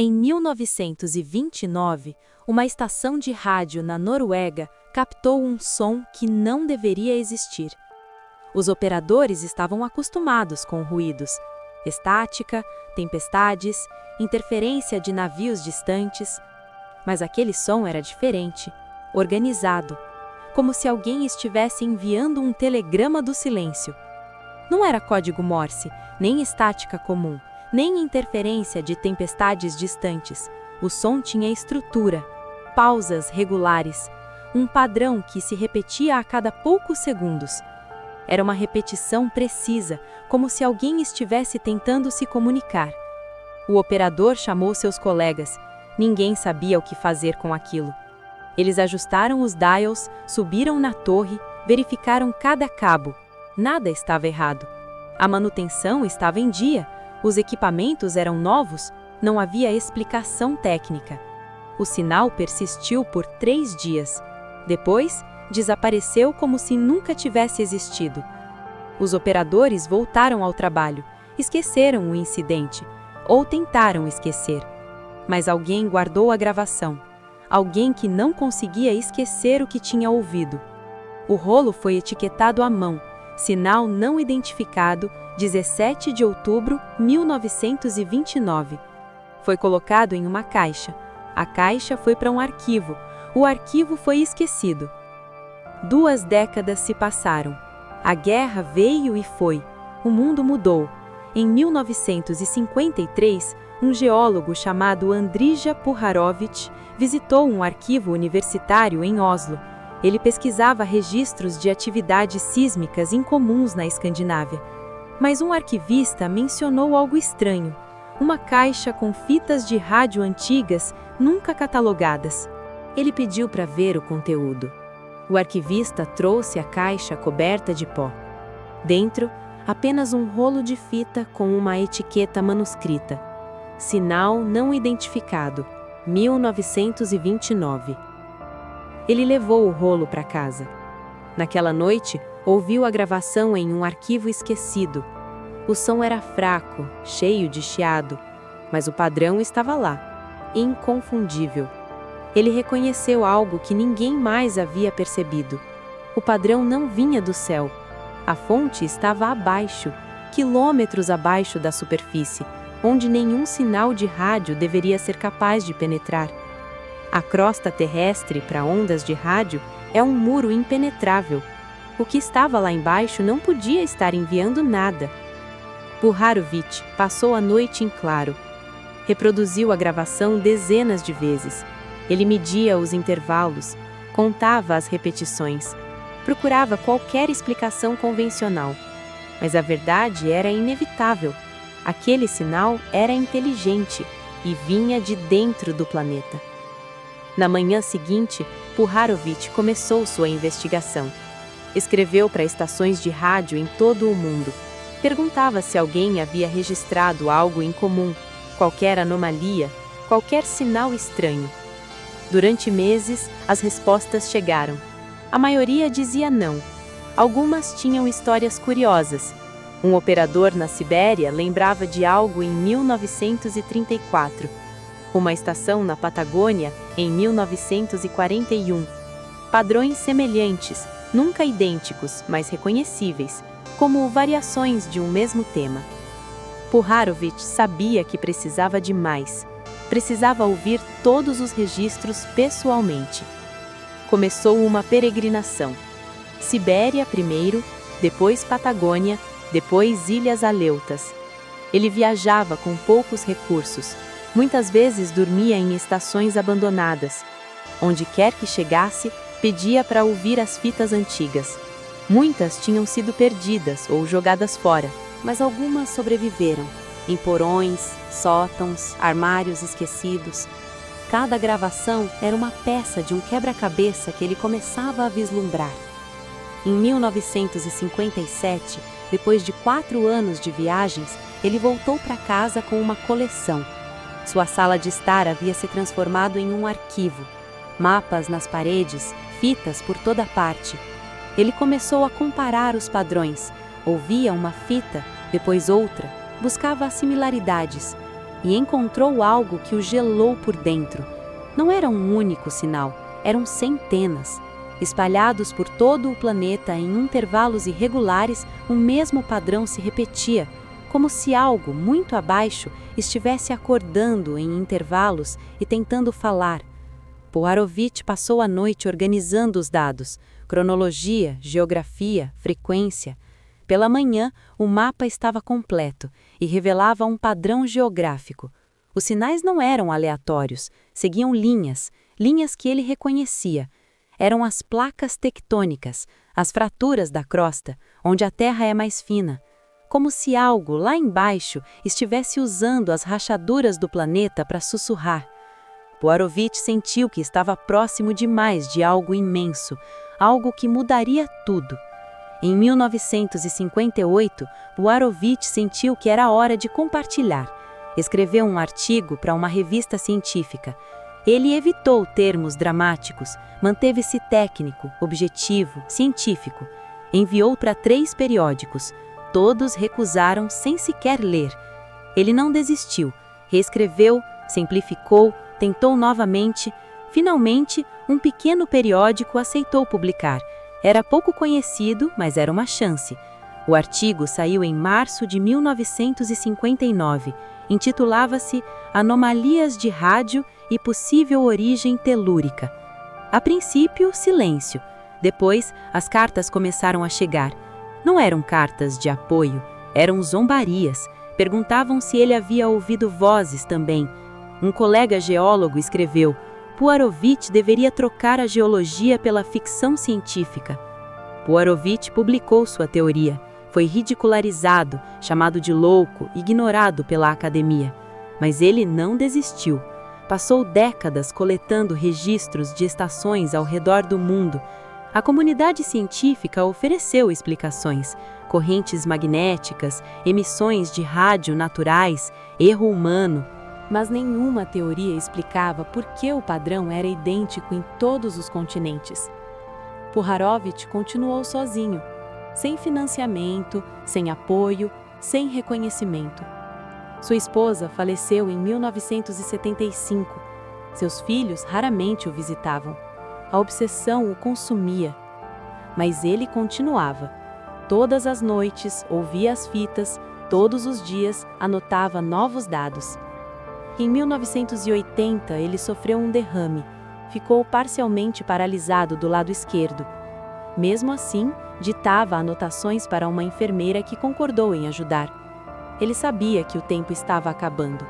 Em 1929, uma estação de rádio na Noruega captou um som que não deveria existir. Os operadores estavam acostumados com ruídos, estática, tempestades, interferência de navios distantes. Mas aquele som era diferente, organizado, como se alguém estivesse enviando um telegrama do silêncio. Não era código Morse, nem estática comum, nem interferência de tempestades distantes. O som tinha estrutura, pausas regulares, um padrão que se repetia a cada poucos segundos. Era uma repetição precisa, como se alguém estivesse tentando se comunicar. O operador chamou seus colegas. Ninguém sabia o que fazer com aquilo. Eles ajustaram os dials, subiram na torre, verificaram cada cabo. Nada estava errado. A manutenção estava em dia. Os equipamentos eram novos, não havia explicação técnica. O sinal persistiu por 3 dias. Depois, desapareceu como se nunca tivesse existido. Os operadores voltaram ao trabalho, esqueceram o incidente, ou tentaram esquecer. Mas alguém guardou a gravação. Alguém que não conseguia esquecer o que tinha ouvido. O rolo foi etiquetado à mão, sinal não identificado, 17 de outubro de 1929. Foi colocado em uma caixa. A caixa foi para um arquivo. O arquivo foi esquecido. 2 décadas se passaram. A guerra veio e foi. O mundo mudou. Em 1953, um geólogo chamado Andrija Puharovich visitou um arquivo universitário em Oslo. Ele pesquisava registros de atividades sísmicas incomuns na Escandinávia. Mas um arquivista mencionou algo estranho: uma caixa com fitas de rádio antigas, nunca catalogadas. Ele pediu para ver o conteúdo. O arquivista trouxe a caixa coberta de pó. Dentro, apenas um rolo de fita com uma etiqueta manuscrita. Sinal não identificado, 1929. Ele levou o rolo para casa. Naquela noite, ouviu a gravação em um arquivo esquecido. O som era fraco, cheio de chiado, mas o padrão estava lá, inconfundível. Ele reconheceu algo que ninguém mais havia percebido. O padrão não vinha do céu. A fonte estava abaixo, quilômetros abaixo da superfície, onde nenhum sinal de rádio deveria ser capaz de penetrar. A crosta terrestre para ondas de rádio é um muro impenetrável. O que estava lá embaixo não podia estar enviando nada. Puharovich passou a noite em claro. Reproduziu a gravação dezenas de vezes. Ele media os intervalos, contava as repetições, procurava qualquer explicação convencional. Mas a verdade era inevitável. Aquele sinal era inteligente e vinha de dentro do planeta. Na manhã seguinte, Puharovich começou sua investigação. Escreveu para estações de rádio em todo o mundo. Perguntava se alguém havia registrado algo incomum, qualquer anomalia, qualquer sinal estranho. Durante meses, as respostas chegaram. A maioria dizia não. Algumas tinham histórias curiosas. Um operador na Sibéria lembrava de algo em 1934. Uma estação na Patagônia em 1941. Padrões semelhantes, nunca idênticos, mas reconhecíveis, como variações de um mesmo tema. Puharovich sabia que precisava de mais. Precisava ouvir todos os registros pessoalmente. Começou uma peregrinação. Sibéria primeiro, depois Patagônia, depois Ilhas Aleutas. Ele viajava com poucos recursos. Muitas vezes dormia em estações abandonadas. Onde quer que chegasse, pedia para ouvir as fitas antigas. Muitas tinham sido perdidas ou jogadas fora, mas algumas sobreviveram. Em porões, sótãos, armários esquecidos. Cada gravação era uma peça de um quebra-cabeça que ele começava a vislumbrar. Em 1957, depois de 4 anos de viagens, ele voltou para casa com uma coleção. Sua sala de estar havia se transformado em um arquivo. Mapas nas paredes, fitas por toda parte. Ele começou a comparar os padrões. Ouvia uma fita, depois outra, buscava as similaridades. e encontrou algo que o gelou por dentro. Não era um único sinal, eram centenas. Espalhados por todo o planeta em intervalos irregulares, o mesmo padrão se repetia, como se algo muito abaixo estivesse acordando em intervalos e tentando falar. Puharovich passou a noite organizando os dados, cronologia, geografia, frequência. Pela manhã, o mapa estava completo e revelava um padrão geográfico. Os sinais não eram aleatórios, seguiam linhas que ele reconhecia. Eram as placas tectônicas, as fraturas da crosta, onde a Terra é mais fina. Como se algo, lá embaixo, estivesse usando as rachaduras do planeta para sussurrar. Puharovich sentiu que estava próximo demais de algo imenso, algo que mudaria tudo. Em 1958, Puharovich sentiu que era hora de compartilhar. Escreveu um artigo para uma revista científica. Ele evitou termos dramáticos, manteve-se técnico, objetivo, científico. Enviou para 3 periódicos. Todos recusaram sem sequer ler. Ele não desistiu, reescreveu, simplificou, tentou novamente. Finalmente, um pequeno periódico aceitou publicar. Era pouco conhecido, mas era uma chance. O artigo saiu em março de 1959. Intitulava-se Anomalias de Rádio e Possível Origem Telúrica. A princípio, silêncio. Depois, as cartas começaram a chegar. Não eram cartas de apoio, eram zombarias. Perguntavam se ele havia ouvido vozes também. Um colega geólogo escreveu: Puharovich deveria trocar a geologia pela ficção científica. Puharovich publicou sua teoria. Foi ridicularizado, chamado de louco, ignorado pela academia. Mas ele não desistiu. Passou décadas coletando registros de estações ao redor do mundo. A comunidade científica ofereceu explicações: correntes magnéticas, emissões de rádio naturais, erro humano. Mas nenhuma teoria explicava por que o padrão era idêntico em todos os continentes. Puharovich continuou sozinho, sem financiamento, sem apoio, sem reconhecimento. Sua esposa faleceu em 1975. Seus filhos raramente o visitavam. A obsessão o consumia. Mas ele continuava. Todas as noites, ouvia as fitas, todos os dias, anotava novos dados. Em 1980, ele sofreu um derrame. Ficou parcialmente paralisado do lado esquerdo. Mesmo assim, ditava anotações para uma enfermeira que concordou em ajudar. Ele sabia que o tempo estava acabando.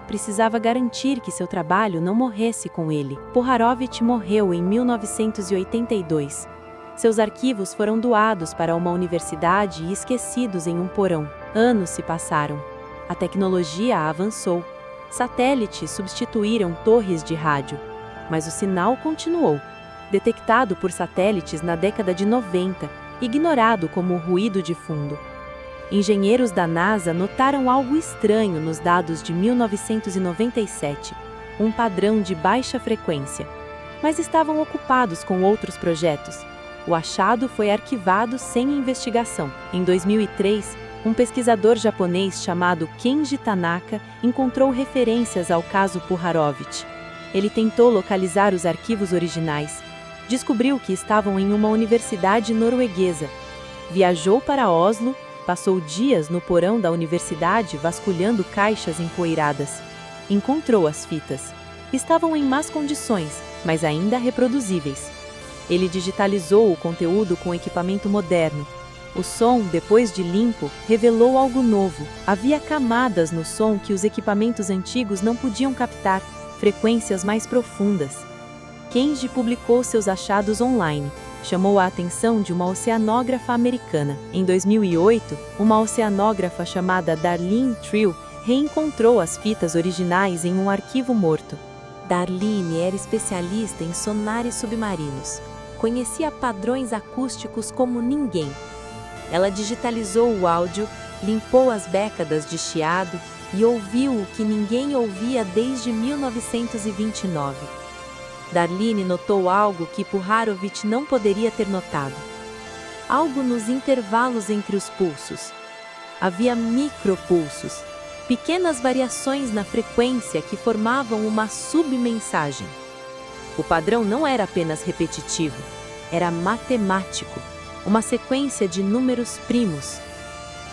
Precisava garantir que seu trabalho não morresse com ele. Puharovich morreu em 1982. Seus arquivos foram doados para uma universidade e esquecidos em um porão. Anos se passaram. A tecnologia avançou. Satélites substituíram torres de rádio. Mas o sinal continuou. Detectado por satélites na década de 90, ignorado como ruído de fundo. Engenheiros da NASA notaram algo estranho nos dados de 1997, um padrão de baixa frequência, mas estavam ocupados com outros projetos. O achado foi arquivado sem investigação. Em 2003, um pesquisador japonês chamado Kenji Tanaka encontrou referências ao caso Puharovich. Ele tentou localizar os arquivos originais. Descobriu que estavam em uma universidade norueguesa. Viajou para Oslo, passou dias no porão da universidade vasculhando caixas empoeiradas. Encontrou as fitas. Estavam em más condições, mas ainda reproduzíveis. Ele digitalizou o conteúdo com equipamento moderno. O som, depois de limpo, revelou algo novo. Havia camadas no som que os equipamentos antigos não podiam captar, frequências mais profundas. Kenji publicou seus achados online. Chamou a atenção de uma oceanógrafa americana. Em 2008, uma oceanógrafa chamada Darlene Trill reencontrou as fitas originais em um arquivo morto. Darlene era especialista em sonares submarinos. Conhecia padrões acústicos como ninguém. Ela digitalizou o áudio, limpou as décadas de chiado e ouviu o que ninguém ouvia desde 1929. Darlene notou algo que Puharovich não poderia ter notado. Algo nos intervalos entre os pulsos. Havia micropulsos, pequenas variações na frequência que formavam uma submensagem. O padrão não era apenas repetitivo, era matemático, uma sequência de números primos.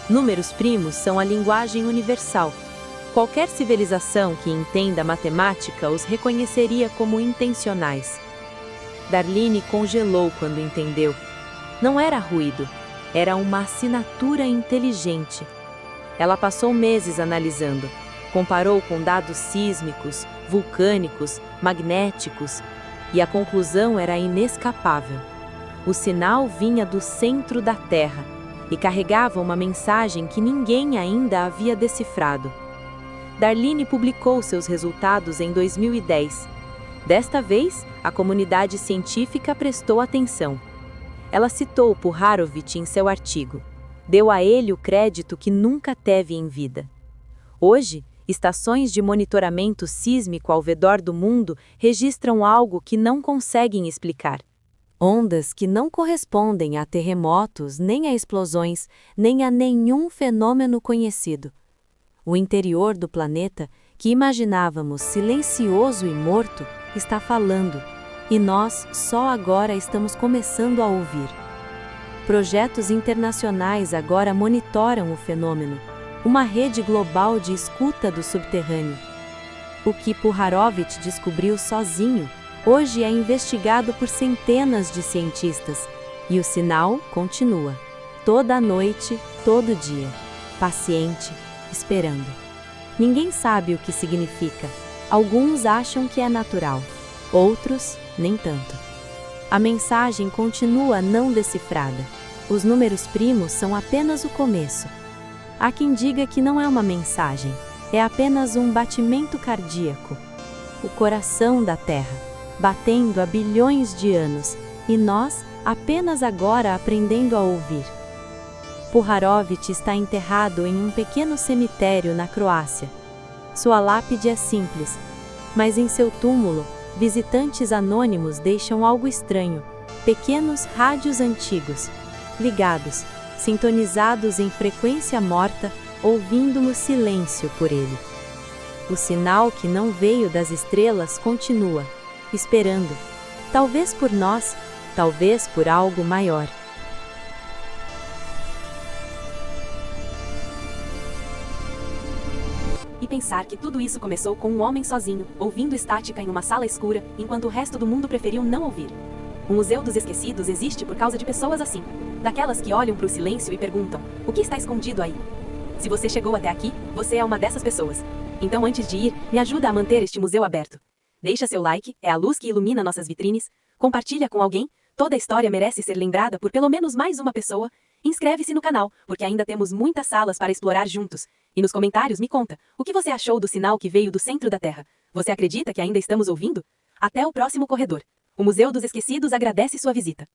Números primos são a linguagem universal. Qualquer civilização que entenda matemática os reconheceria como intencionais. Darlene congelou quando entendeu. Não era ruído, era uma assinatura inteligente. Ela passou meses analisando, comparou com dados sísmicos, vulcânicos, magnéticos, e a conclusão era inescapável. O sinal vinha do centro da Terra e carregava uma mensagem que ninguém ainda havia decifrado. Darlene publicou seus resultados em 2010. Desta vez, a comunidade científica prestou atenção. Ela citou Puharovich em seu artigo. Deu a ele o crédito que nunca teve em vida. Hoje, estações de monitoramento sísmico ao redor do mundo registram algo que não conseguem explicar. Ondas que não correspondem a terremotos, nem a explosões, nem a nenhum fenômeno conhecido. O interior do planeta, que imaginávamos silencioso e morto, está falando, e nós só agora estamos começando a ouvir. Projetos internacionais agora monitoram o fenômeno, uma rede global de escuta do subterrâneo. O que Puharovich descobriu sozinho, hoje é investigado por centenas de cientistas, e o sinal continua, toda noite, todo dia, paciente, esperando. Ninguém sabe o que significa. Alguns acham que é natural, outros, nem tanto. A mensagem continua não decifrada. Os números primos são apenas o começo. Há quem diga que não é uma mensagem, é apenas um batimento cardíaco. O coração da Terra, batendo há bilhões de anos, e nós apenas agora aprendendo a ouvir. Puharovich está enterrado em um pequeno cemitério na Croácia. Sua lápide é simples, mas em seu túmulo, visitantes anônimos deixam algo estranho, pequenos rádios antigos, ligados, sintonizados em frequência morta, ouvindo o silêncio por ele. O sinal que não veio das estrelas continua, esperando, talvez por nós, talvez por algo maior. E pensar que tudo isso começou com um homem sozinho, ouvindo estática em uma sala escura, enquanto o resto do mundo preferiu não ouvir. O Museu dos Esquecidos existe por causa de pessoas assim, daquelas que olham para o silêncio e perguntam, o que está escondido aí? Se você chegou até aqui, você é uma dessas pessoas. Então antes de ir, me ajuda a manter este museu aberto. Deixa seu like, é a luz que ilumina nossas vitrines, compartilha com alguém, toda a história merece ser lembrada por pelo menos mais uma pessoa. Inscreve-se no canal, porque ainda temos muitas salas para explorar juntos. E nos comentários me conta, o que você achou do sinal que veio do centro da Terra? Você acredita que ainda estamos ouvindo? Até o próximo corredor. O Museu dos Esquecidos agradece sua visita.